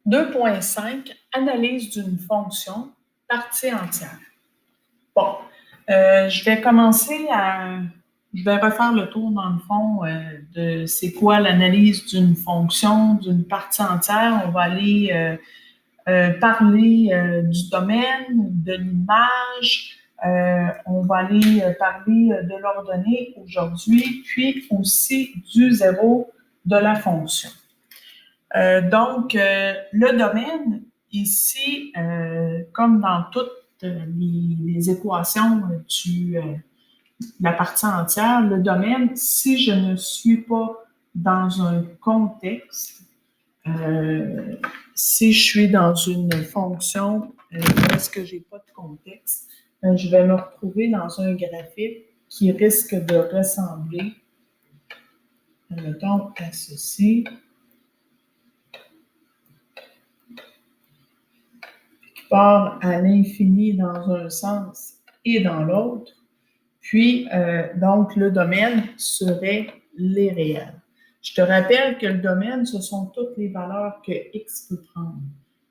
2.5, analyse d'une fonction, partie entière. Bon, je vais refaire le tour dans le fond de c'est quoi l'analyse d'une fonction, d'une partie entière. On va aller parler du domaine, de l'image. On va aller parler de l'ordonnée aujourd'hui, puis aussi du zéro de la fonction. Donc, le domaine, ici, comme dans toutes les équations de la partie entière, le domaine, si je ne suis pas dans un contexte, si je suis dans une fonction est-ce que je n'ai pas de contexte, je vais me retrouver dans un graphique qui risque de ressembler, mettons, à ceci. Qui part à l'infini dans un sens et dans l'autre. Puis, donc, le domaine serait les réels. Je te rappelle que le domaine, ce sont toutes les valeurs que X peut prendre.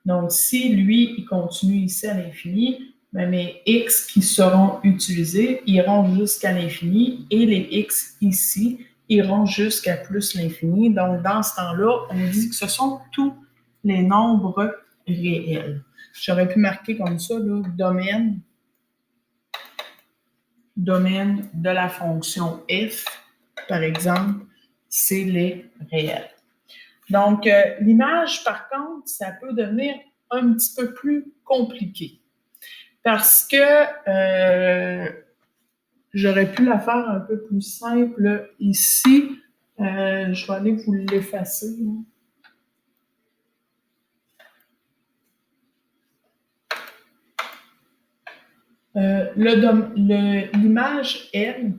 Donc, si lui, il continue ici à l'infini, ben mes X qui seront utilisés iront jusqu'à l'infini et les X ici iront jusqu'à plus l'infini. Donc, dans ce temps-là, on dit que ce sont tous les nombres réels. J'aurais pu marquer comme ça, là, domaine de la fonction f, par exemple, c'est les réels. Donc, l'image, par contre, ça peut devenir un petit peu plus compliqué parce que j'aurais pu la faire un peu plus simple ici. Je vais aller vous l'effacer. L'image, elle,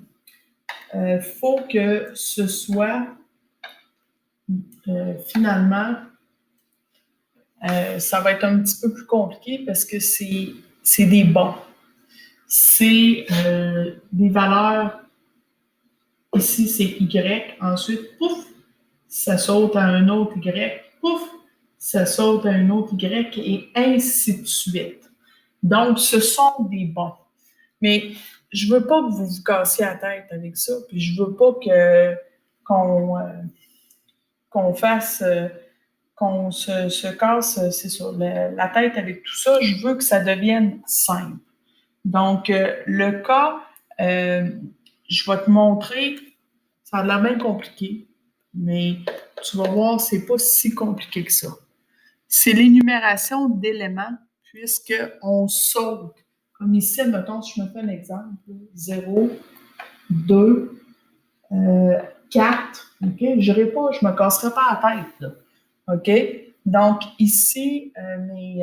faut que ce soit finalement, ça va être un petit peu plus compliqué parce que c'est des bons. C'est des valeurs, ici c'est Y, ensuite, pouf, ça saute à un autre Y, pouf, ça saute à un autre Y et ainsi de suite. Donc, ce sont des bons. Mais je ne veux pas que vous vous cassiez la tête avec ça, puis je ne veux pas qu'on fasse, qu'on se casse, c'est ça, la tête avec tout ça. Je veux que ça devienne simple. Donc, le cas, je vais te montrer, ça a l'air bien compliqué, mais tu vas voir, c'est pas si compliqué que ça. C'est l'énumération d'éléments, puisqu'on saute. Comme ici, mettons, si je me fais un exemple, 0, 2, 4, OK? Je ne me casserai pas la tête, là. OK? Donc, ici, mes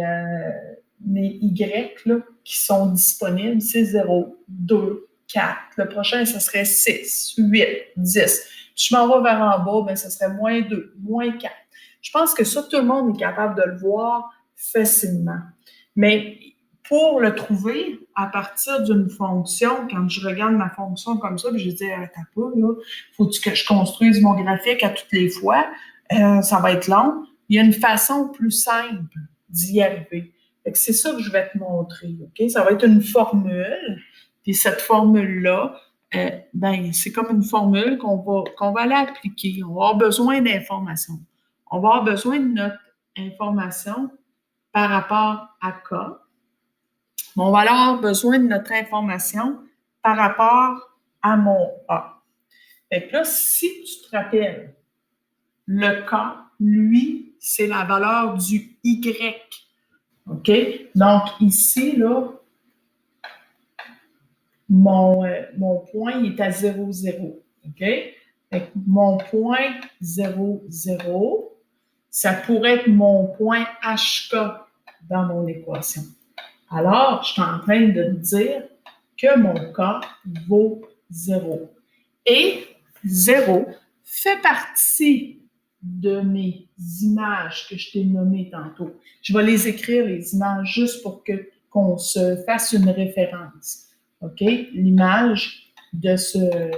Y là, qui sont disponibles, c'est 0, 2, 4. Le prochain, ce serait 6, 8, 10. Si je m'en vais vers en bas, ben, ce serait moins 2, moins 4. Je pense que ça, tout le monde est capable de le voir facilement. Mais pour le trouver, à partir d'une fonction, quand je regarde ma fonction comme ça, puis je dis, attends pas, là, faut que je construise mon graphique à toutes les fois, ça va être long. Il y a une façon plus simple d'y arriver. C'est ça que je vais te montrer, OK? Ça va être une formule, puis cette formule-là, ben, c'est comme une formule qu'on va aller appliquer. On va avoir besoin d'informations. On va avoir besoin de notre information par rapport à K. Mais on va avoir besoin de notre information par rapport à mon A. Fait que là, si tu te rappelles, le K, lui, c'est la valeur du Y. OK? Donc, ici, là, mon point est à 0, 0. OK? Fait que mon point 0, 0, ça pourrait être mon point HK dans mon équation. Alors, je suis en train de dire que mon K vaut 0. Et 0 fait partie de mes images que je t'ai nommées tantôt. Je vais les écrire, les images, juste pour qu'on se fasse une référence. OK? L'image de ce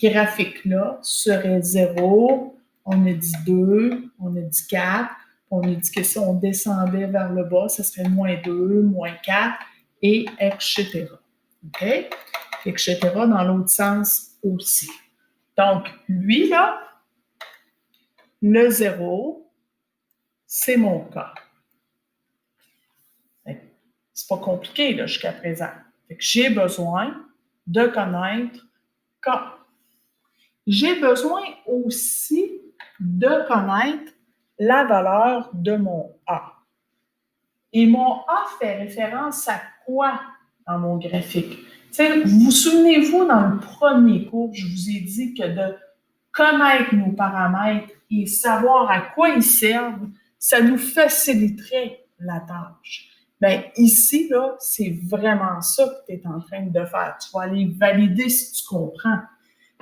graphique-là serait 0, on a dit 2, on a dit 4, On a dit que si on descendait vers le bas, ce serait moins 2, moins 4, et etc. OK? Etc. dans l'autre sens aussi. Donc, lui, là, le 0, c'est mon K. C'est pas compliqué là, jusqu'à présent. Fait que j'ai besoin de connaître K. J'ai besoin aussi de connaître la valeur de mon A. Et mon A fait référence à quoi dans mon graphique? Vous souvenez-vous, dans le premier cours, je vous ai dit que de connaître nos paramètres et savoir à quoi ils servent, ça nous faciliterait la tâche. Bien, ici, là, c'est vraiment ça que tu es en train de faire. Tu vas aller valider si tu comprends.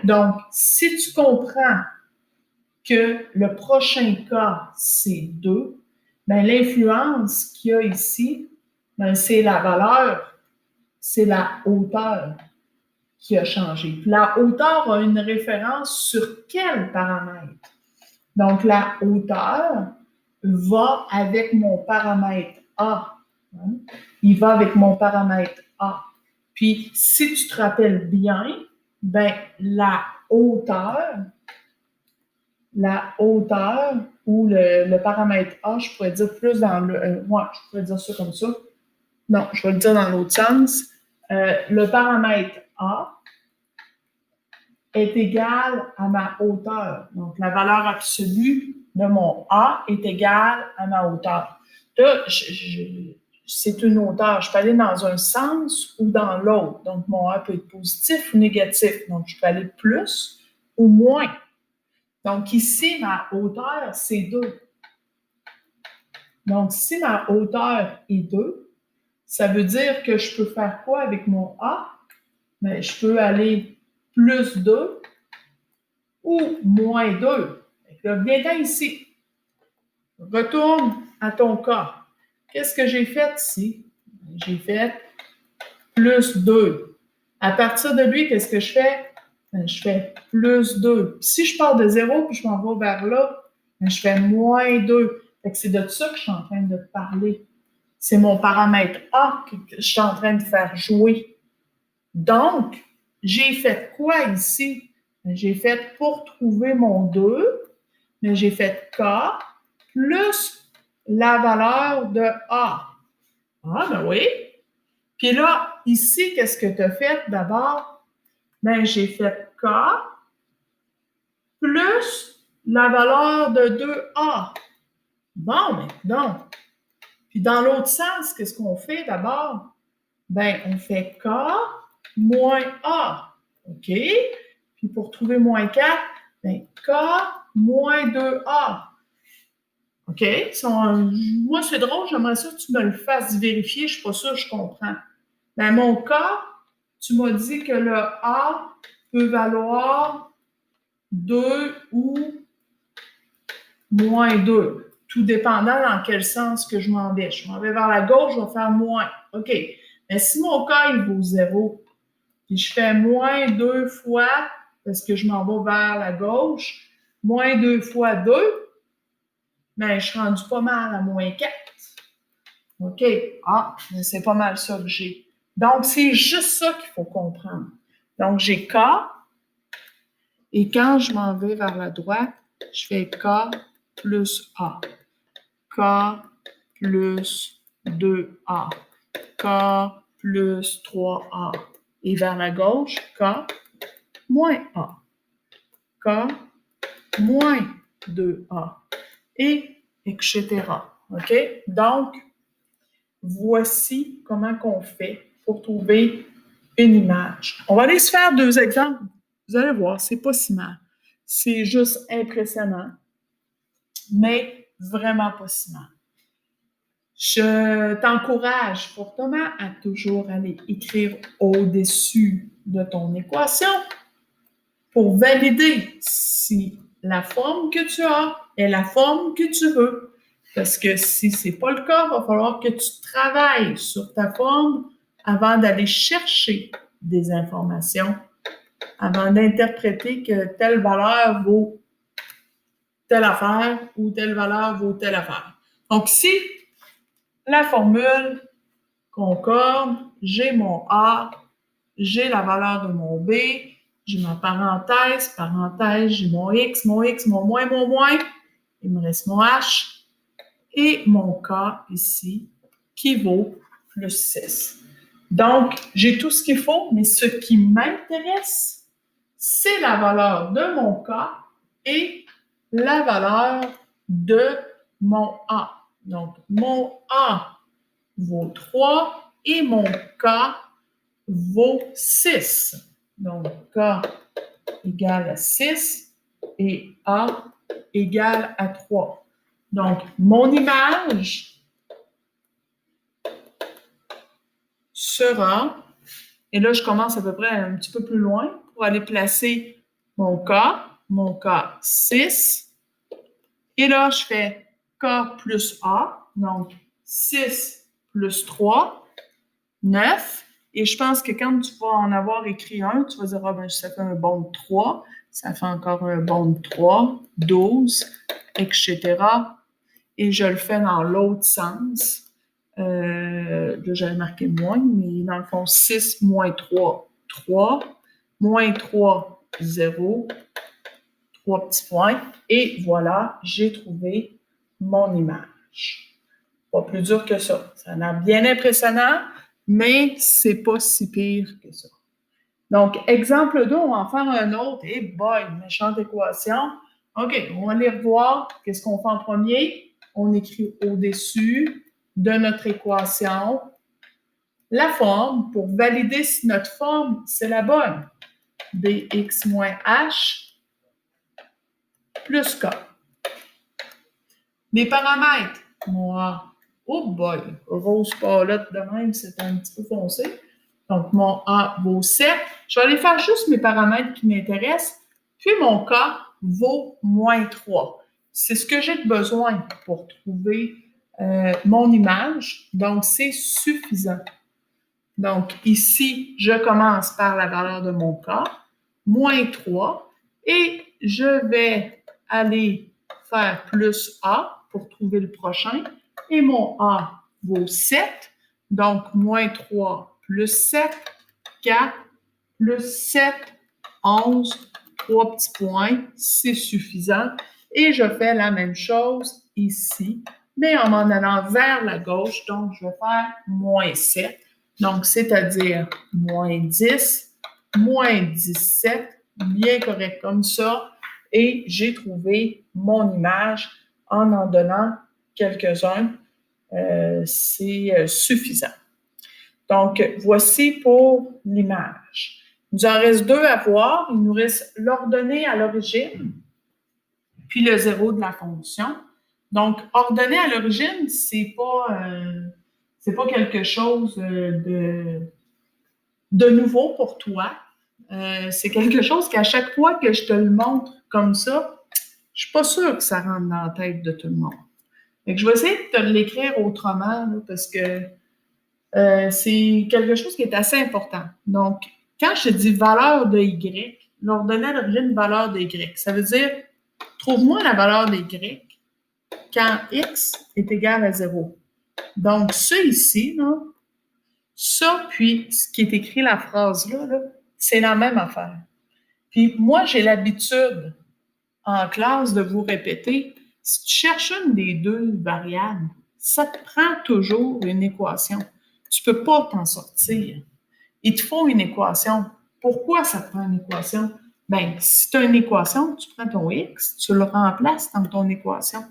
Donc, si tu comprends que le prochain cas, c'est 2, bien, l'influence qu'il y a ici, bien, c'est la valeur, c'est la hauteur qui a changé. Puis la hauteur a une référence sur quel paramètre? Donc, la hauteur va avec mon paramètre A. Il va avec mon paramètre A. Puis, si tu te rappelles bien, ben, la hauteur ou le paramètre A, je pourrais dire plus dans le... moi, je pourrais dire ça comme ça. Non, je vais le dire dans l'autre sens. Le paramètre A est égal à ma hauteur. Donc, la valeur absolue de mon A est égale à ma hauteur. Là, c'est une hauteur. Je peux aller dans un sens ou dans l'autre. Donc, mon A peut être positif ou négatif. Donc, je peux aller plus ou moins. Donc, ici, ma hauteur, c'est 2. Donc, si ma hauteur est 2, ça veut dire que je peux faire quoi avec mon A? Bien, je peux aller plus 2 ou moins 2. Viens-t'en ici. Retourne à ton cas. Qu'est-ce que j'ai fait ici? J'ai fait plus 2. À partir de lui, qu'est-ce que je fais? Ben, je fais plus 2. Si je pars de 0 puis je m'en vais vers là, ben, je fais moins 2. C'est de ça que je suis en train de parler. C'est mon paramètre A que je suis en train de faire jouer. Donc, j'ai fait quoi ici? J'ai fait pour trouver mon 2, mais j'ai fait K plus la valeur de A. Ah, ben oui. Puis là, ici, qu'est-ce que tu as fait d'abord? Ben, j'ai fait K plus la valeur de 2A. Bon, maintenant. Puis dans l'autre sens, qu'est-ce qu'on fait d'abord? Ben, on fait K moins A. OK? Puis pour trouver moins 4, ben, K moins 2A. OK? Moi, c'est drôle, j'aimerais ça que tu me le fasses vérifier. Je ne suis pas sûre que je comprends. Dans mon cas, tu m'as dit que le A peut valoir 2 ou moins 2, tout dépendant dans quel sens que je m'en vais. Je m'en vais vers la gauche, je vais faire moins. OK. Mais si mon cas, il vaut 0, puis je fais moins 2 fois, parce que je m'en vais vers la gauche, moins 2 fois 2, bien, je suis rendu pas mal à moins 4. OK. Ah, c'est pas mal ça que j'ai. Donc, c'est juste ça qu'il faut comprendre. Donc, j'ai K, et quand je m'en vais vers la droite, je fais K plus A. K plus 2A. K plus 3A. Et vers la gauche, K moins A. K moins 2A. Et etc. OK? Donc, voici comment on fait pour trouver une image. On va aller se faire 2 exemples. Vous allez voir, c'est pas si mal. C'est juste impressionnant, mais vraiment pas si mal. Je t'encourage fortement à toujours aller écrire au-dessus de ton équation pour valider si la forme que tu as est la forme que tu veux. Parce que si ce n'est pas le cas, il va falloir que tu travailles sur ta forme avant d'aller chercher des informations, avant d'interpréter que telle valeur vaut telle affaire ou telle valeur vaut telle affaire. Donc, ici, la formule concorde, j'ai mon A, j'ai la valeur de mon B, j'ai ma parenthèse, j'ai mon X, mon moins. Il me reste mon H et mon K ici qui vaut plus 6. Donc, j'ai tout ce qu'il faut, mais ce qui m'intéresse, c'est la valeur de mon K et la valeur de mon A. Donc, mon A vaut 3 et mon K vaut 6. Donc, K égale à 6 et A égale à 3. Donc, mon image sera, et là, je commence à peu près un petit peu plus loin pour aller placer mon K 6. Et là, je fais K plus A, donc 6 plus 3, 9. Et je pense que quand tu vas en avoir écrit un, tu vas dire, ah ben, ça fait un bond de 3, ça fait encore un bond de 3, 12, etc. Et je le fais dans l'autre sens. Là, j'avais marqué moins, mais dans le fond, 6 moins 3, 3, moins 3, 0, 3 petits points. Et voilà, j'ai trouvé mon image. Pas plus dur que ça. Ça a l'air bien impressionnant, mais c'est pas si pire que ça. Donc, exemple 2, on va en faire un autre. Et boy, méchante équation. OK, on va aller revoir. Qu'est-ce qu'on fait en premier? On écrit au-dessus de notre équation la forme pour valider si notre forme, c'est la bonne. Bx moins h plus k. Les paramètres, moi, oh boy, rose palotte de même, c'est un petit peu foncé. Donc, mon A vaut 7. Je vais aller faire juste mes paramètres qui m'intéressent. Puis, mon K vaut moins 3. C'est ce que j'ai besoin pour trouver mon image. Donc, c'est suffisant. Donc, ici, je commence par la valeur de mon K, moins 3, et je vais aller faire plus A pour trouver le prochain. Et mon A vaut 7, donc moins 3 plus 7, 4 plus 7, 11, 3 petits points, c'est suffisant. Et je fais la même chose ici, mais en m'en allant vers la gauche, donc je vais faire moins 7. Donc, c'est-à-dire moins 10, moins 17, bien correct comme ça. Et j'ai trouvé mon image en donnant quelques-uns. C'est suffisant. Donc, voici pour l'image. Il nous en reste deux à voir. Il nous reste l'ordonnée à l'origine, puis le zéro de la fonction. Donc, ordonnée à l'origine, c'est pas quelque chose de nouveau pour toi. C'est quelque chose qu'à chaque fois que je te le montre comme ça, je suis pas sûre que ça rentre dans la tête de tout le monde. Donc, je vais essayer de te l'écrire autrement là, parce que c'est quelque chose qui est assez important. Donc, quand je te dis valeur de Y, l'ordonnée à l'origine valeur de Y, ça veut dire trouve-moi la valeur de Y quand X est égal à 0. Donc, ça ici, là, ça, puis ce qui est écrit, la phrase là, c'est la même affaire. Puis moi, j'ai l'habitude en classe de vous répéter, si tu cherches une des deux variables, ça te prend toujours une équation. Tu ne peux pas t'en sortir. Il te faut une équation. Pourquoi ça te prend une équation? Bien, si tu as une équation, tu prends ton X, tu le remplaces dans ton équation.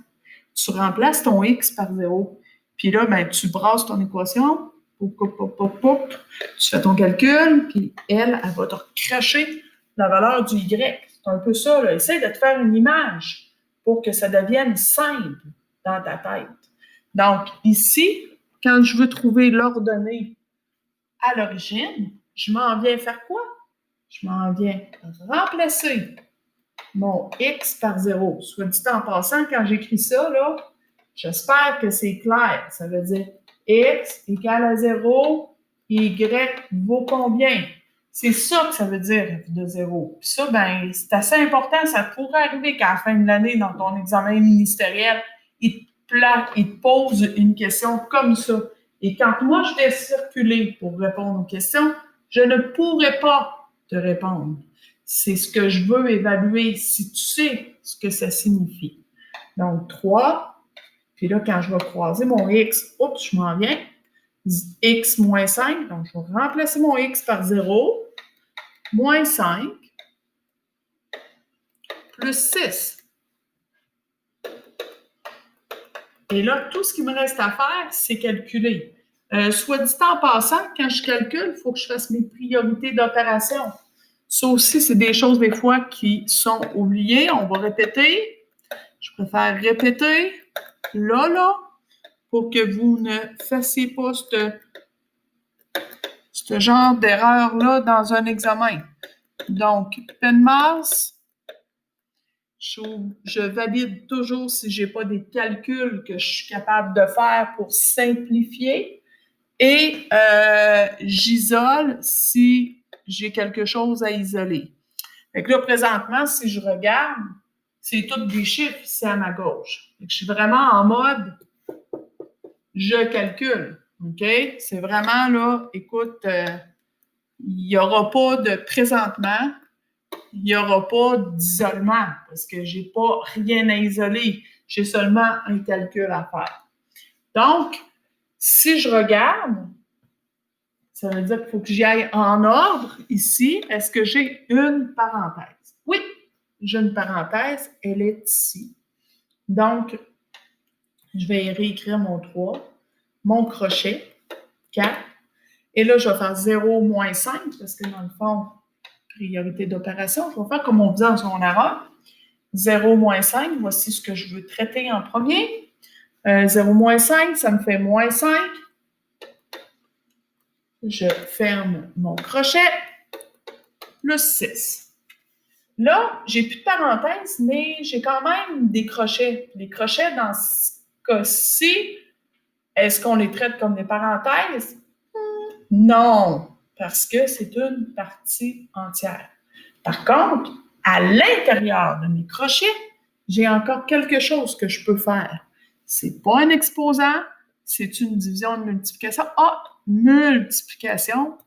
Tu remplaces ton X par 0. Puis là, ben, tu brasses ton équation, tu fais ton calcul, puis elle va te recracher la valeur du Y. C'est un peu ça, là. Essaye de te faire une image pour que ça devienne simple dans ta tête. Donc, ici, quand je veux trouver l'ordonnée à l'origine, je m'en viens faire quoi? Je m'en viens remplacer mon X par 0. Soit dit en passant, quand j'écris ça, là, j'espère que c'est clair. Ça veut dire X égale à 0, Y vaut combien? C'est ça que ça veut dire de 0. Puis ça, ben, c'est assez important. Ça pourrait arriver qu'à la fin de l'année, dans ton examen ministériel, il te il te pose une question comme ça. Et quand moi, je vais circuler pour répondre aux questions, je ne pourrai pas te répondre. C'est ce que je veux évaluer si tu sais ce que ça signifie. Donc, 3. Puis là, quand je vais croiser mon x, oups, je m'en viens. X moins 5. Donc, je vais remplacer mon x par 0. Moins 5. Plus 6. Et là, tout ce qu'il me reste à faire, c'est calculer. Soit dit en passant, quand je calcule, il faut que je fasse mes priorités d'opération. Ça aussi, c'est des choses des fois qui sont oubliées. On va répéter. Je préfère répéter là, pour que vous ne fassiez pas ce genre d'erreur-là dans un examen. Donc, peine masse, je valide toujours si je n'ai pas des calculs que je suis capable de faire pour simplifier et j'isole si j'ai quelque chose à isoler. Fait que là, présentement, si je regarde, c'est tous des chiffres ici à ma gauche. Fait que je suis vraiment en mode je calcule. OK? C'est vraiment là, écoute, il n'y aura pas de présentement, il n'y aura pas d'isolement parce que je n'ai pas rien à isoler. J'ai seulement un calcul à faire. Donc, si je regarde, ça veut dire qu'il faut que j'y aille en ordre ici. Est-ce que j'ai une parenthèse? Oui, j'ai une parenthèse. Elle est ici. Donc, je vais réécrire mon 3, mon crochet, 4. Et là, je vais faire 0 moins 5 parce que dans le fond, priorité d'opération, je vais faire comme on faisait en secondaire 0 moins 5, voici ce que je veux traiter en premier. 0 moins 5, ça me fait moins 5. Je ferme mon crochet, plus 6. Là, j'ai plus de parenthèse, mais j'ai quand même des crochets. Les crochets, dans ce cas-ci, est-ce qu'on les traite comme des parenthèses? Non, parce que c'est une partie entière. Par contre, à l'intérieur de mes crochets, j'ai encore quelque chose que je peux faire. C'est pas un exposant, c'est une division de multiplication. Ah, multiplication.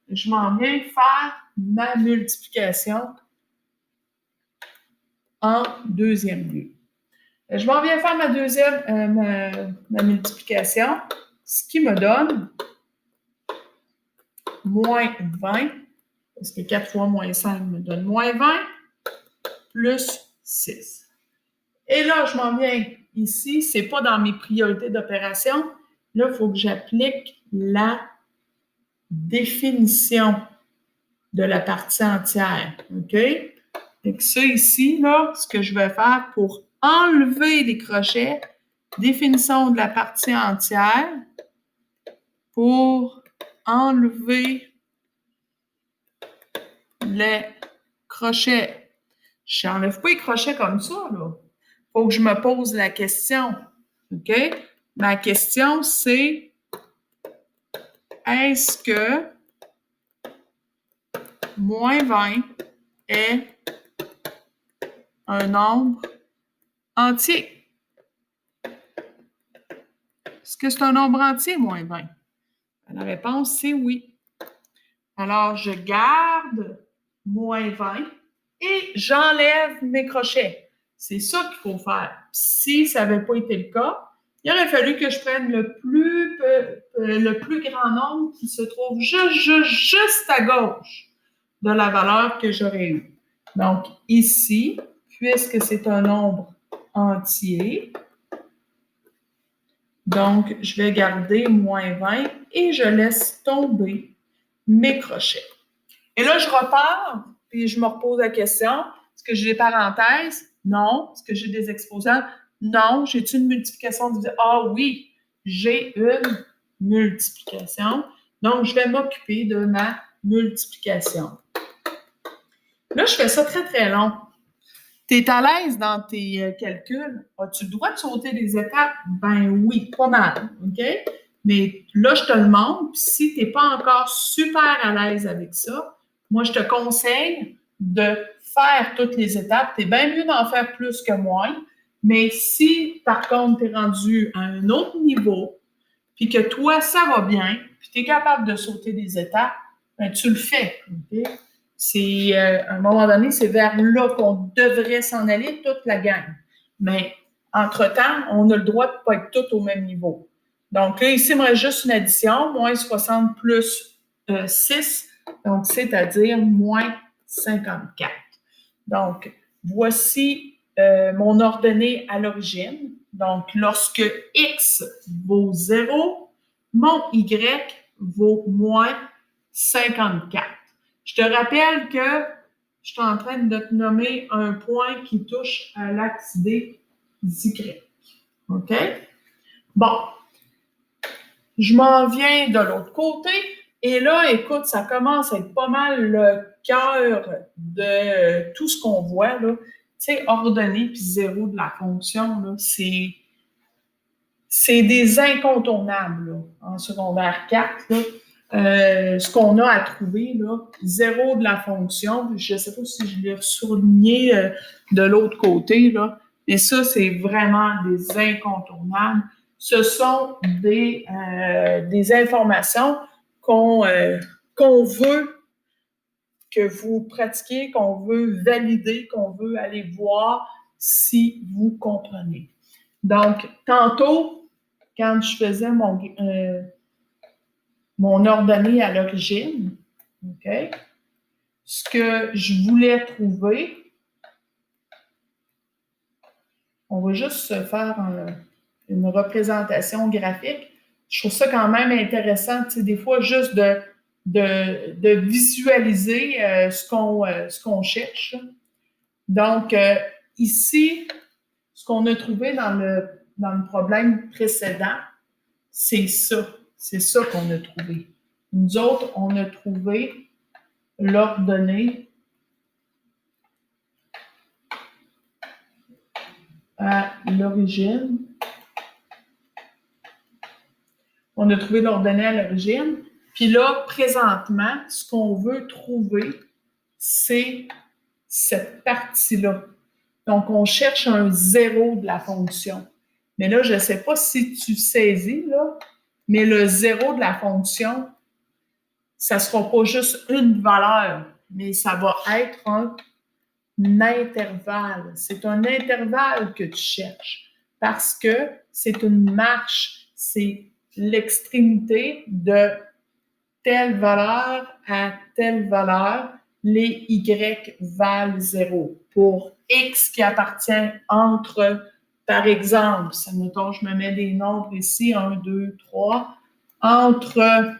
Je m'en viens faire ma multiplication en deuxième lieu. Je m'en viens faire ma multiplication, ce qui me donne moins 20, parce que 4 fois moins 5 me donne moins 20, plus 6. Et là, je m'en viens ici, ce n'est pas dans mes priorités d'opération. Là, il faut que j'applique la définition de la partie entière. OK? Donc, ça ici, là, ce que je vais faire pour enlever les crochets, définition de la partie entière, pour enlever les crochets. Je n'enlève pas les crochets comme ça, là. Il faut que je me pose la question. OK? Ma question, c'est est-ce que moins 20 est un nombre entier? Est-ce que c'est un nombre entier, moins 20? La réponse, c'est oui. Alors, je garde moins 20 et j'enlève mes crochets. C'est ça qu'il faut faire. Si ça n'avait pas été le cas, il aurait fallu que je prenne le plus grand nombre qui se trouve juste à gauche de la valeur que j'aurais eue. Donc, ici, puisque c'est un nombre entier, donc, je vais garder moins 20 et je laisse tomber mes crochets. Et là, je repars, puis je me repose la question, est-ce que j'ai des parenthèses? Non. Est-ce que j'ai des exposants? Non. J'ai-tu une multiplication divisée? Ah oui, j'ai une multiplication. Donc, je vais m'occuper de ma multiplication. Là, je fais ça très, très long. Tu es à l'aise dans tes calculs? As-tu le droit de sauter des étapes? Ben oui, pas mal, OK? Mais là, je te le montre. Si tu n'es pas encore super à l'aise avec ça, moi, je te conseille de faire toutes les étapes. Tu es bien mieux d'en faire plus que moins Mais si, par contre, tu es rendu à un autre niveau, puis que toi, ça va bien, puis tu es capable de sauter des étapes, ben, tu le fais. Okay? C'est, à un moment donné, c'est vers là qu'on devrait s'en aller, toute la gang. Mais entre-temps, on a le droit de ne pas être tous au même niveau. Donc là, ici, il me reste juste une addition, moins 60 plus 6, donc c'est-à-dire moins 54. Donc, voici mon ordonnée à l'origine. Donc, lorsque x vaut 0, mon y vaut moins 54. Je te rappelle que je suis en train de te nommer un point qui touche à l'axe des y. OK? Bon, je m'en viens de l'autre côté. Et là, écoute, ça commence à être pas mal le cœur de tout ce qu'on voit, là. Tu sais, ordonnée puis zéro de la fonction, là, c'est des incontournables, là, en secondaire 4, là. Ce qu'on a à trouver, là, zéro de la fonction, je ne sais pas si je l'ai surligné de l'autre côté, là, mais ça, c'est vraiment des incontournables. Ce sont des informations qu'on veut que vous pratiquiez, qu'on veut valider, qu'on veut aller voir si vous comprenez. Donc, tantôt, quand je faisais mon ordonnée à l'origine, OK, ce que je voulais trouver, on va juste se faire une représentation graphique. Je trouve ça quand même intéressant, tu sais, des fois, juste de visualiser ce qu'on cherche. Donc, ici, ce qu'on a trouvé dans le problème précédent, c'est ça. C'est ça qu'on a trouvé. Nous autres, on a trouvé l'ordonnée à l'origine. On a trouvé l'ordonnée à l'origine. Puis là, présentement, ce qu'on veut trouver, c'est cette partie-là. Donc, on cherche un zéro de la fonction. Mais là, je ne sais pas si tu saisis, là, mais le zéro de la fonction, ça ne sera pas juste une valeur, mais ça va être un intervalle. C'est un intervalle que tu cherches parce que c'est une marche, c'est l'extrémité de telle valeur à telle valeur, les y valent 0. Pour x qui appartient entre, par exemple, mettons, je me mets des nombres ici, 1, 2, 3, entre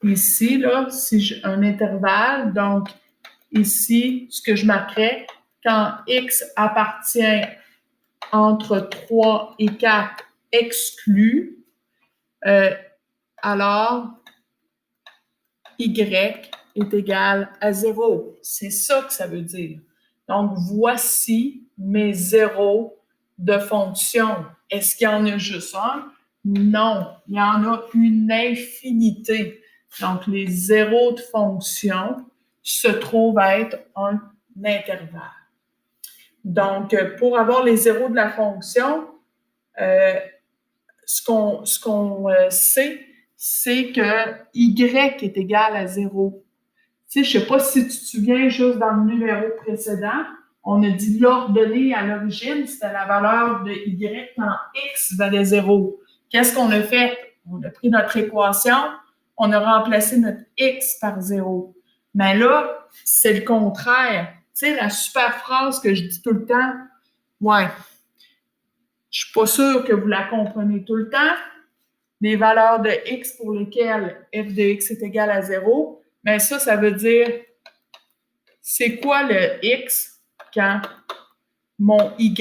ici, là, si j'ai un intervalle, donc ici, ce que je marquerais, quand x appartient entre 3 et 4 exclu, alors y est égal à 0. C'est ça que ça veut dire. Donc, voici mes zéros de fonction. Est-ce qu'il y en a juste un? Non, il y en a une infinité. Donc, les zéros de fonction se trouvent à être un intervalle. Donc, pour avoir les zéros de la fonction, ce qu'on sait, c'est que y est égal à 0. Tu sais, je ne sais pas si tu te souviens, juste dans le numéro précédent, on a dit l'ordonnée à l'origine, c'était la valeur de y quand x valait 0. Qu'est-ce qu'on a fait? On a pris notre équation, on a remplacé notre x par 0. Mais là, c'est le contraire. Tu sais, la super phrase que je dis tout le temps, ouais, je ne suis pas sûre que vous la comprenez tout le temps, les valeurs de x pour lesquelles f de x est égal à 0, mais ça veut dire, c'est quoi le x quand mon y,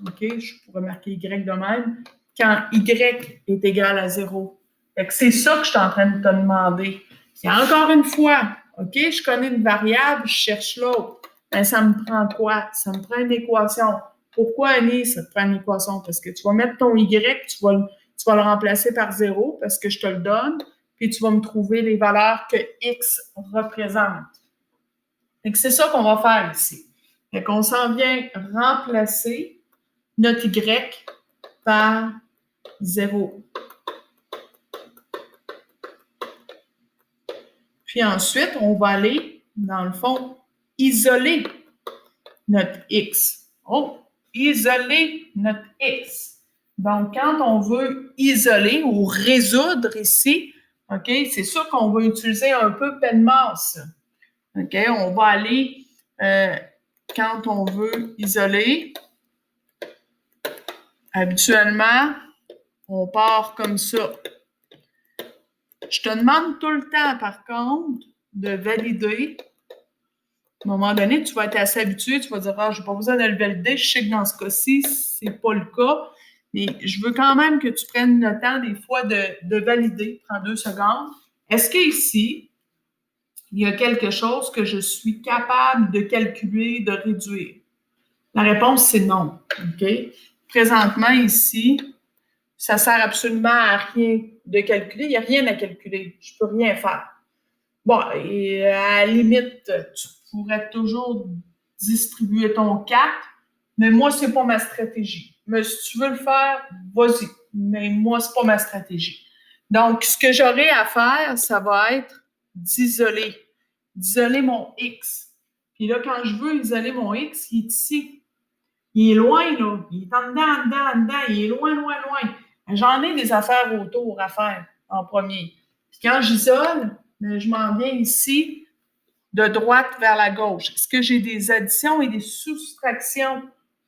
OK, je pourrais marquer y de même, quand y est égal à 0. C'est ça que je suis en train de te demander. Et encore une fois, OK, je connais une variable, je cherche l'autre. Ben, ça me prend quoi? Ça me prend une équation. Pourquoi, Annie, ça te prend une équation? Parce que tu vas mettre ton y, tu vas le remplacer par 0 parce que je te le donne, puis tu vas me trouver les valeurs que x représente. C'est ça qu'on va faire ici. Fait qu'on s'en vient remplacer notre Y par 0. Puis ensuite, on va aller, dans le fond, isoler notre X. Oh, isoler notre X. Donc, quand on veut isoler ou résoudre ici, OK, c'est sûr qu'on va utiliser un peu PEMDAS. OK, on va aller, quand on veut isoler, habituellement, on part comme ça. Je te demande tout le temps, par contre, de valider. À un moment donné, tu vas être assez habitué, tu vas dire, ah, je n'ai pas besoin de le valider. Je sais que dans ce cas-ci, ce n'est pas le cas. Mais je veux quand même que tu prennes le temps, des fois, de valider. Prends 2 secondes. Est-ce qu'ici, il y a quelque chose que je suis capable de calculer, de réduire? La réponse, c'est non. OK? Présentement, ici, ça ne sert absolument à rien de calculer. Il n'y a rien à calculer. Je ne peux rien faire. Bon, et à la limite, tu pourrais toujours distribuer ton 4, mais moi, ce n'est pas ma stratégie. Mais si tu veux le faire, vas-y. Mais moi, ce n'est pas ma stratégie. Donc, ce que j'aurai à faire, ça va être d'isoler mon X. Puis là, quand je veux isoler mon X, il est ici. Il est loin, là. Il est en dedans. Il est loin. J'en ai des affaires autour à faire en premier. Puis quand j'isole, je m'en viens ici de droite vers la gauche. Est-ce que j'ai des additions et des soustractions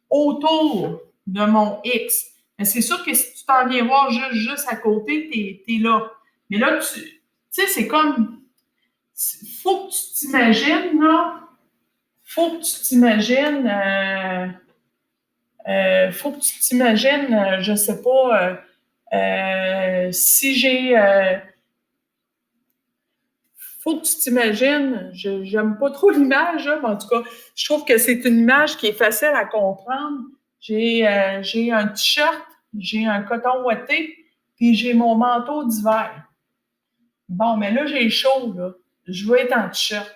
autour de mon X? Mais c'est sûr que si tu t'en viens voir juste à côté, t'es là. Mais là, tu sais, c'est comme, faut que tu t'imagines, là, faut que tu t'imagines, je sais pas, si j'ai... faut que tu t'imagines, j'aime pas trop l'image, mais en tout cas, je trouve que c'est une image qui est facile à comprendre. J'ai un t-shirt, j'ai un coton ouaté, puis j'ai mon manteau d'hiver. Bon, mais là, j'ai chaud, là. Je veux être en t-shirt.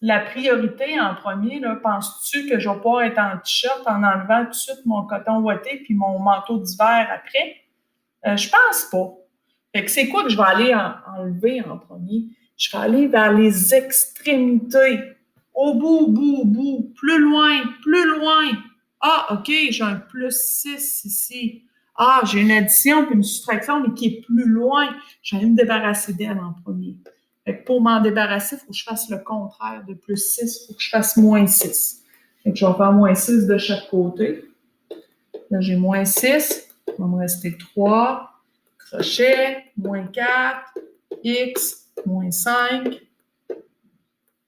La priorité en premier, là, penses-tu que je vais pas être en t-shirt en enlevant tout de suite mon coton ouaté puis mon manteau d'hiver après? Je pense pas. Fait que c'est quoi que je vais aller enlever en premier? Je vais aller vers les extrémités. Au bout, plus loin. Ah, OK, j'ai un plus 6 ici. Ah, j'ai une addition puis une soustraction, mais qui est plus loin. Je vais me débarrasser d'elle en premier. Fait que pour m'en débarrasser, il faut que je fasse le contraire de plus 6. Il faut que je fasse moins 6. Fait que je vais faire moins 6 de chaque côté. Là, j'ai moins 6. Il va me rester 3. Crochet, moins 4, X, moins 5.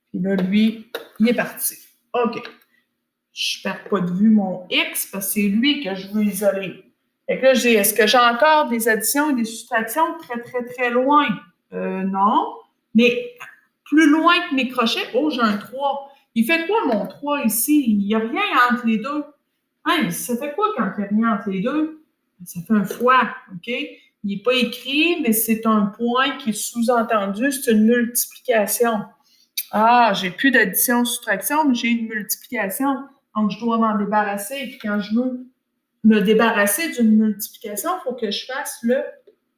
Puis là, lui, il est parti. OK. Je ne perds pas de vue mon X parce que c'est lui que je veux isoler. Fait que là, est-ce que j'ai encore des additions et des soustractions très loin? Non. Mais plus loin que mes crochets, oh, j'ai un 3. Il fait quoi mon 3 ici? Il n'y a rien entre les deux. Hein, ça fait quoi quand il n'y a rien entre les deux? Ça fait un fois, OK? Il n'est pas écrit, mais c'est un point qui est sous-entendu, c'est une multiplication. Ah, j'ai plus d'addition-soustraction, mais j'ai une multiplication. Donc, je dois m'en débarrasser. Et puis, quand je veux me débarrasser d'une multiplication, il faut que je fasse le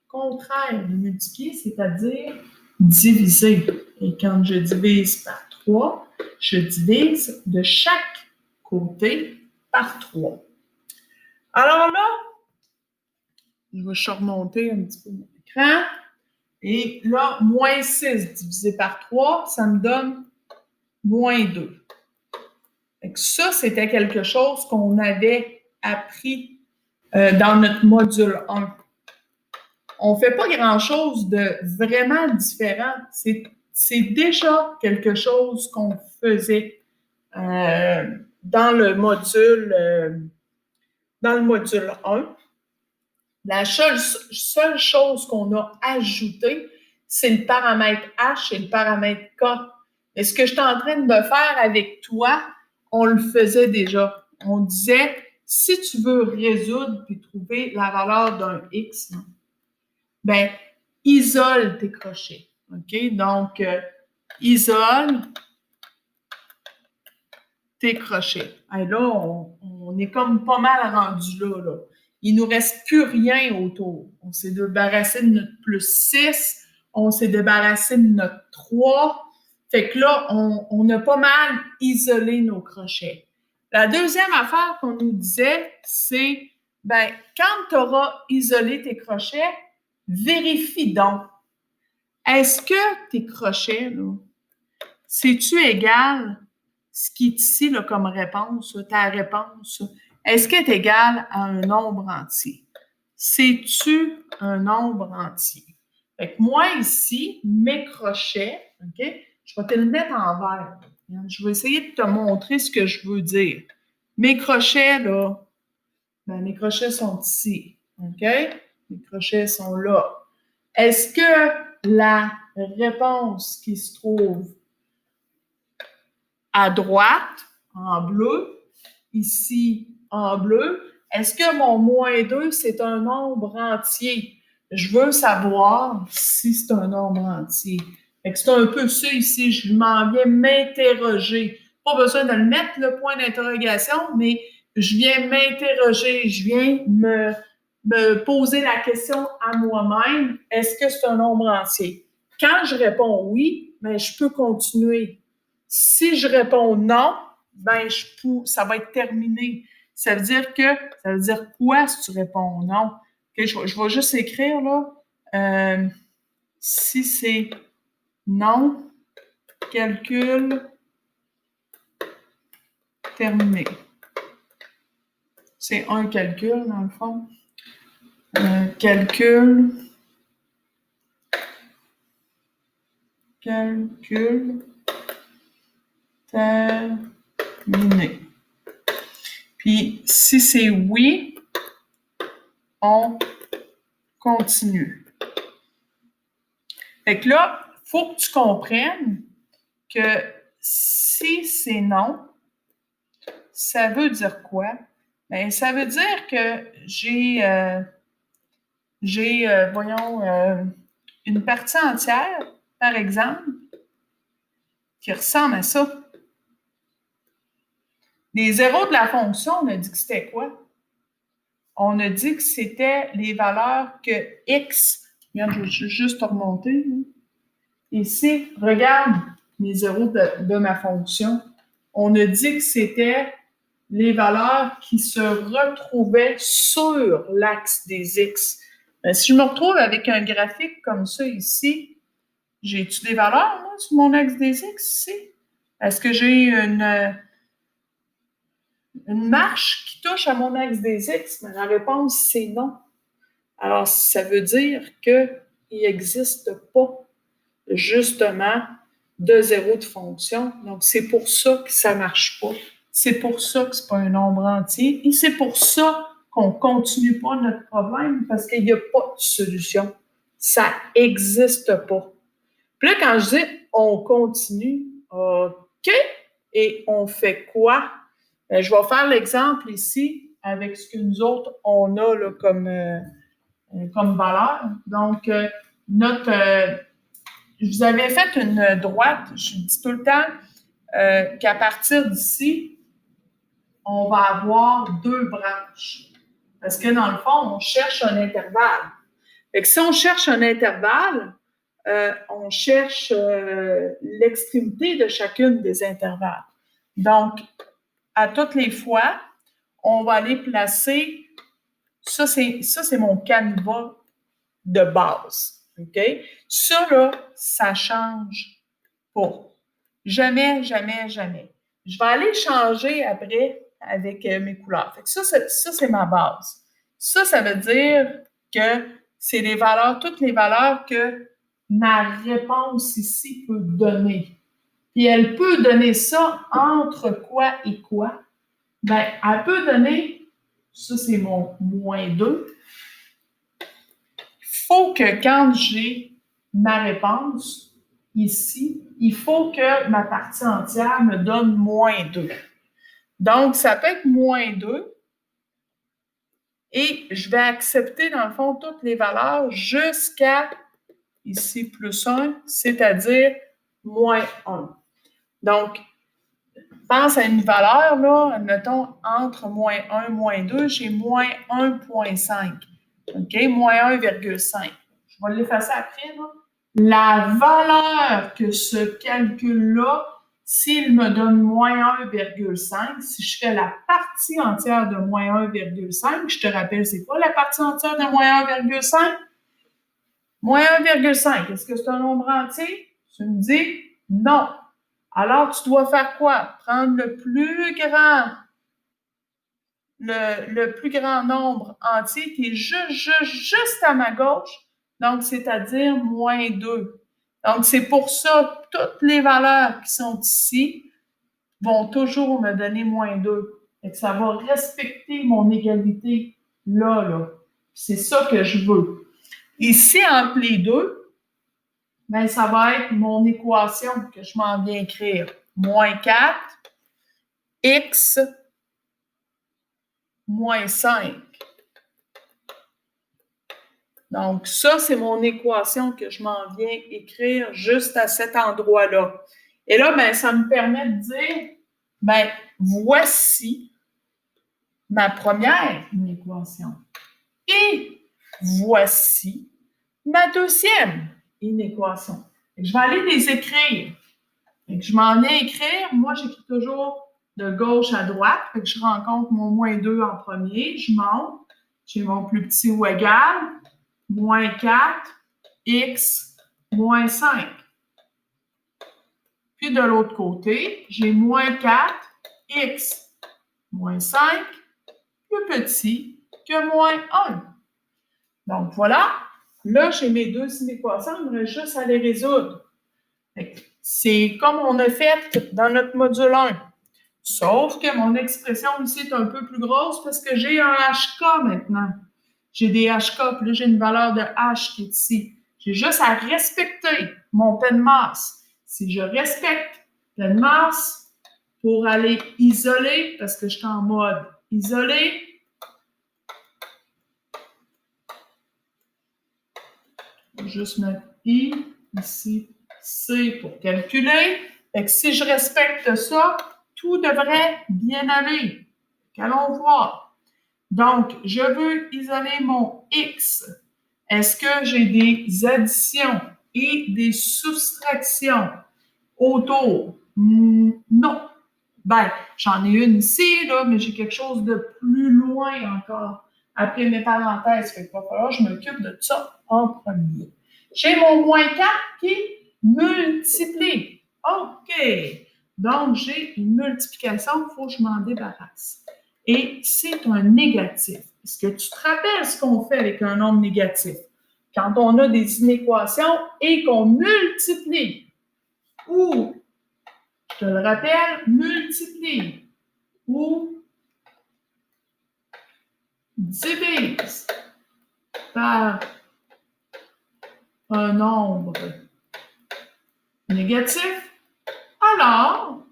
contraire de multiplier, c'est-à-dire diviser. Et quand je divise par 3, je divise de chaque côté par 3. Alors là, je vais remonter un petit peu mon écran. Et là, moins 6 divisé par 3, ça me donne moins 2. Ça, c'était quelque chose qu'on avait appris dans notre module 1. On ne fait pas grand-chose de vraiment différent. C'est déjà quelque chose qu'on faisait dans le module 1. La seule chose qu'on a ajoutée, c'est le paramètre H et le paramètre K. Mais ce que je suis en train de faire avec toi, on le faisait déjà. On disait, si tu veux résoudre puis trouver la valeur d'un X, ben, isole tes crochets. OK? Donc, isole tes crochets. Et là, on est comme pas mal rendu là. Il ne nous reste plus rien autour. On s'est débarrassé de notre plus 6, on s'est débarrassé de notre 3. Fait que là, on a pas mal isolé nos crochets. La deuxième affaire qu'on nous disait, c'est, ben, quand tu auras isolé tes crochets, vérifie donc. Est-ce que tes crochets, là, c'est-tu égal, ce qui est ici là, comme réponse, ta réponse, est-ce qu'elle est égale à un nombre entier? C'est-tu un nombre entier? Fait que moi, ici, mes crochets, OK, je vais te le mettre en vert. Je vais essayer de te montrer ce que je veux dire. Mes crochets, là, ben, mes crochets sont ici. OK? Mes crochets sont là. Est-ce que la réponse qui se trouve à droite, en bleu, ici, en bleu, est-ce que mon moins 2, c'est un nombre entier? Je veux savoir si c'est un nombre entier. C'est un peu ça ici, je m'en viens m'interroger. Pas besoin de le mettre, le point d'interrogation, mais je viens m'interroger, je viens me poser la question à moi-même, est-ce que c'est un nombre entier? Quand je réponds oui, ben, je peux continuer. Si je réponds non, ben ça va être terminé. Ça veut dire quoi si tu réponds non? Okay, je vais juste écrire là. Si c'est non, calcul terminé. C'est un calcul dans le fond. Calcul terminé. Puis, si c'est oui, on continue. Fait que là, il faut que tu comprennes que si c'est non, ça veut dire quoi? Bien, ça veut dire que j'ai une partie entière, par exemple, qui ressemble à ça. Les zéros de la fonction, on a dit que c'était quoi? On a dit que c'était les valeurs que x, regarde, je vais juste remonter. Ici, regarde les zéros de ma fonction. On a dit que c'était les valeurs qui se retrouvaient sur l'axe des x. Ben, si je me retrouve avec un graphique comme ça ici, j'ai-tu des valeurs, moi, sur mon axe des x ici? Est-ce que j'ai une marche qui touche à mon axe des x? Mais la réponse, c'est non. Alors, ça veut dire qu'il n'existe pas, justement, de zéro de fonction. Donc, c'est pour ça que ça ne marche pas. C'est pour ça que ce n'est pas un nombre entier. Et c'est pour ça qu'on ne continue pas notre problème, parce qu'il n'y a pas de solution. Ça n'existe pas. Puis là, quand je dis on continue, OK, et on fait quoi? Bien, je vais faire l'exemple ici avec ce que nous autres, on a là, comme valeur. Donc, je vous avais fait une droite, je dis tout le temps qu'à partir d'ici, on va avoir deux branches. Parce que dans le fond, on cherche un intervalle. Fait que si on cherche un intervalle, on cherche l'extrémité de chacune des intervalles. Donc, à toutes les fois, on va aller placer, ça c'est mon canevas de base. OK? Ça, là, ça change pas. Jamais, jamais, jamais. Je vais aller changer après avec mes couleurs. Fait que ça, c'est ma base. Ça veut dire que c'est les valeurs, toutes les valeurs que ma réponse ici peut donner. Puis elle peut donner ça entre quoi et quoi? Bien, elle peut donner, ça c'est mon moins 2. Il faut que quand j'ai ma réponse ici, il faut que ma partie entière me donne moins 2. Donc, ça peut être moins 2 et je vais accepter dans le fond toutes les valeurs jusqu'à ici plus 1, c'est-à-dire moins 1. Donc, pense à une valeur, là, admettons, entre moins 1 moins 2, j'ai moins 1,5. OK? Moins 1,5. Je vais l'effacer après, là. La valeur que ce calcul-là, s'il me donne moins 1,5, si je fais la partie entière de moins 1,5, je te rappelle, c'est quoi la partie entière de moins 1,5? Moins 1,5, est-ce que c'est un nombre entier? Tu me dis non. Alors, tu dois faire quoi? Prendre le plus grand nombre entier qui est juste à ma gauche, donc c'est-à-dire moins 2. Donc, c'est pour ça que toutes les valeurs qui sont ici vont toujours me donner moins 2. Et que ça va respecter mon égalité là. C'est ça que je veux. Ici, entre les deux, ben, ça va être mon équation que je m'en viens écrire. Moins 4, x, moins 5. Donc, ça, c'est mon équation que je m'en viens écrire juste à cet endroit-là. Et là, ben, ça me permet de dire, ben, voici ma première inéquation. Et voici ma deuxième inéquation. Je vais aller les écrire. Je m'en viens écrire, moi, j'écris toujours de gauche à droite. Je rencontre mon moins 2 en premier, je monte, j'ai mon plus petit ou égal, moins 4, x, moins 5. Puis de l'autre côté, j'ai moins 4, x, moins 5, plus petit que moins 1. Donc voilà, là, j'ai mes deux inéquations, il me reste juste à les résoudre. C'est comme on a fait dans notre module 1. Sauf que mon expression ici est un peu plus grosse parce que j'ai un HK maintenant. J'ai des HK, puis là, j'ai une valeur de H qui est ici. J'ai juste à respecter mon plein de masse. Si je respecte plein de masse pour aller isoler, parce que je suis en mode isolé, je vais juste mettre I, ici, C pour calculer. Fait que si je respecte ça, tout devrait bien aller. Allons voir. Donc, je veux isoler mon X. Est-ce que j'ai des additions et des soustractions autour? Non. Ben, j'en ai une ici, là, mais j'ai quelque chose de plus loin encore après mes parenthèses. Fait qu'il va falloir que je m'occupe de ça en premier. J'ai mon moins 4 qui multiplie. OK. Donc, j'ai une multiplication, il faut que je m'en débarrasse. Et c'est un négatif. Est-ce que tu te rappelles ce qu'on fait avec un nombre négatif? Quand on a des inéquations et qu'on multiplie, ou, je te le rappelle, multiplie, ou divise par un nombre négatif, alors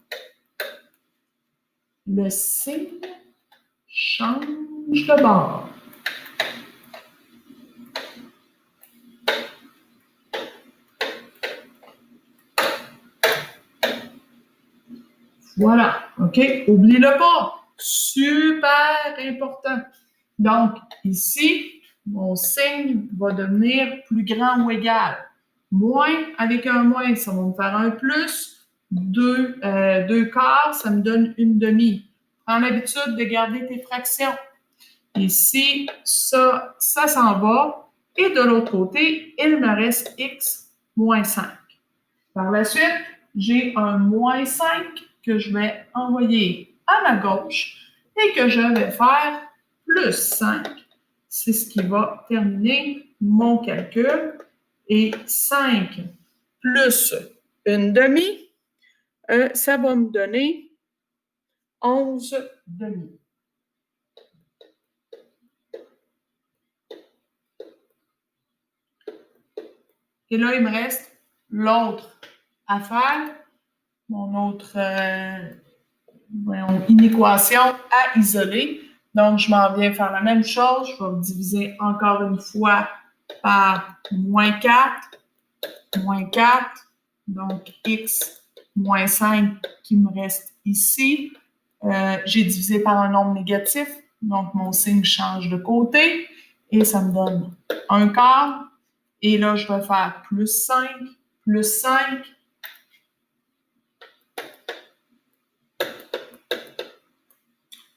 le signe change de bord. Voilà, OK? Oublie-le pas. Super important. Donc, ici, mon signe va devenir plus grand ou égal. Moins avec un moins, ça va me faire un plus. Deux quarts, ça me donne une demi. Prends l'habitude de garder tes fractions. Ici, ça s'en va. Et de l'autre côté, il me reste x moins 5. Par la suite, j'ai un moins 5 que je vais envoyer à ma gauche et que je vais faire plus 5. C'est ce qui va terminer mon calcul. Et 5 plus une demi, ça va me donner 11 demi. Et là, il me reste l'autre affaire, mon autre inéquation à isoler. Donc, je m'en viens faire la même chose. Je vais diviser encore une fois par moins 4. Donc, x moins 5 qui me reste ici, j'ai divisé par un nombre négatif, donc mon signe change de côté et ça me donne 1/4. Et là, je vais faire plus 5, plus 5.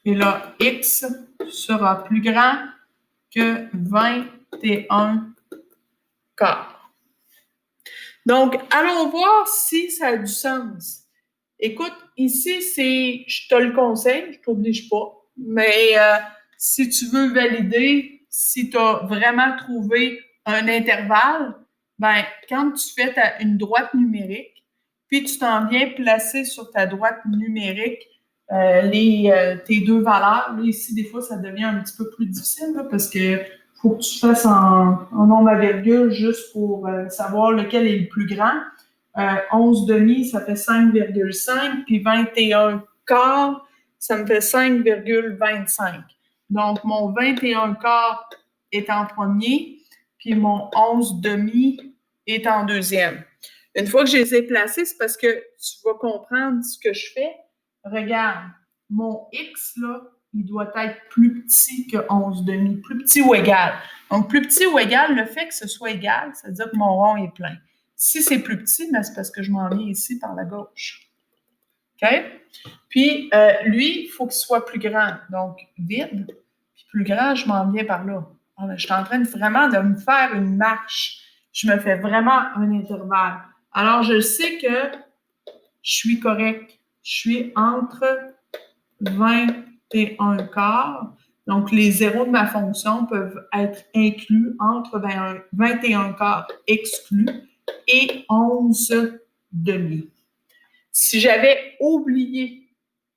Et là, x sera plus grand que 21/4. Donc, allons voir si ça a du sens. Écoute, ici, je te le conseille, je ne t'oblige pas, mais si tu veux valider, si tu as vraiment trouvé un intervalle, ben, quand tu fais une droite numérique, puis tu t'en viens placer sur ta droite numérique tes deux valeurs. Là, ici, des fois, ça devient un petit peu plus difficile là, parce que faut que tu fasses en nombre à virgule juste pour savoir lequel est le plus grand. 11/2, ça fait 5,5, puis 21/4, ça me fait 5,25. Donc, mon 21/4 est en premier, puis mon 11/2 est en deuxième. Une fois que je les ai placés, c'est parce que tu vas comprendre ce que je fais. Regarde, mon X, là, il doit être plus petit que 11/2, plus petit ou égal. Donc, plus petit ou égal, le fait que ce soit égal, ça veut dire que mon rond est plein. Si c'est plus petit, ben, c'est parce que je m'en viens ici par la gauche. OK? Puis, lui, il faut qu'il soit plus grand. Donc, vide, puis plus grand, je m'en viens par là. Ah, ben, je suis en train vraiment de me faire une marche. Je me fais vraiment un intervalle. Alors, je sais que je suis correct. Je suis entre 21/4. Donc, les zéros de ma fonction peuvent être inclus entre 21/4 exclus et 11/2. Si j'avais oublié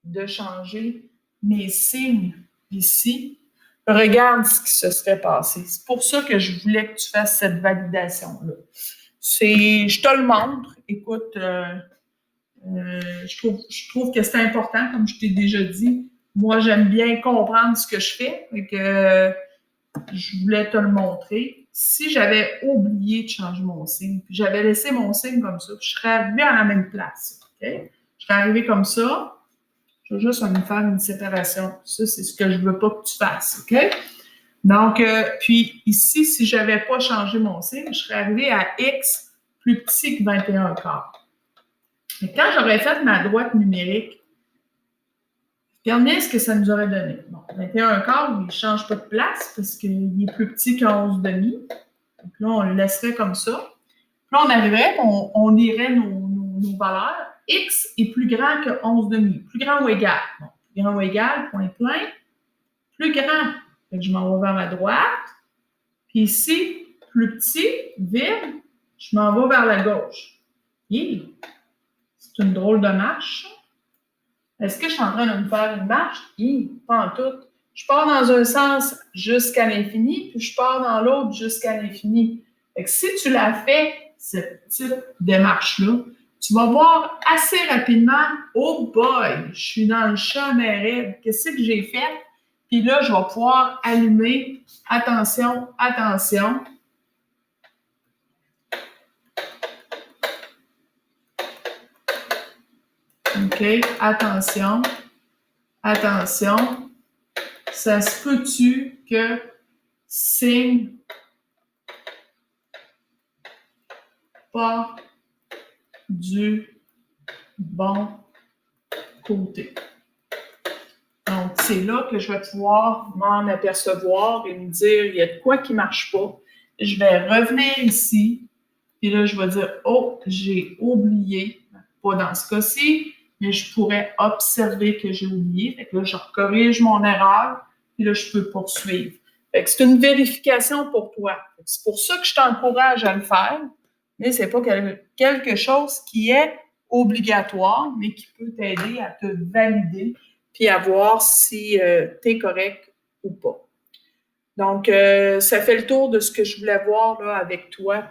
de changer mes signes ici, regarde ce qui se serait passé. C'est pour ça que je voulais que tu fasses cette validation-là. Je te le montre. Écoute, je trouve que c'est important, comme je t'ai déjà dit. Moi, j'aime bien comprendre ce que je fais. Et que je voulais te le montrer. Si j'avais oublié de changer mon signe, puis j'avais laissé mon signe comme ça, je serais arrivée à la même place. Okay? Je serais arrivée comme ça. Je vais juste me faire une séparation. Ça, c'est ce que je ne veux pas que tu fasses. OK? Donc, puis ici, si je n'avais pas changé mon signe, je serais arrivée à X plus petit que 21/4. Mais quand j'aurais fait ma droite numérique, regardez ce que ça nous aurait donné. Bon, 21/4, il ne change pas de place parce qu'il est plus petit que 11/2. Donc là, on le laisserait comme ça. Puis là, on arriverait, on lirait nos valeurs. X est plus grand que 11/2. Plus grand ou égal? Bon, plus grand ou égal, point plein. Plus grand. Fait que je m'en vais vers ma droite. Puis ici, plus petit, vide, je m'en vais vers la gauche. Yeah. C'est une drôle de marche. Est-ce que je suis en train de me faire une marche? Pas en tout. Je pars dans un sens jusqu'à l'infini, puis je pars dans l'autre jusqu'à l'infini. Fait que si tu l'as fait, cette petite démarche-là, tu vas voir assez rapidement, oh boy, je suis dans le champ raide. Qu'est-ce que j'ai fait? Puis là, je vais pouvoir allumer. Attention, attention. OK, attention, attention. Ça se peut-tu que signe pas du bon côté? Donc, c'est là que je vais pouvoir m'en apercevoir et me dire, il y a de quoi qui ne marche pas. Je vais revenir ici, puis là, je vais dire, oh, j'ai oublié. Pas dans ce cas-ci, mais je pourrais observer que j'ai oublié. Fait que là, je corrige mon erreur, puis là, je peux poursuivre. Fait que c'est une vérification pour toi. C'est pour ça que je t'encourage à le faire, mais ce n'est pas quelque chose qui est obligatoire, mais qui peut t'aider à te valider puis à voir si tu es correct ou pas. Donc, ça fait le tour de ce que je voulais voir là, avec toi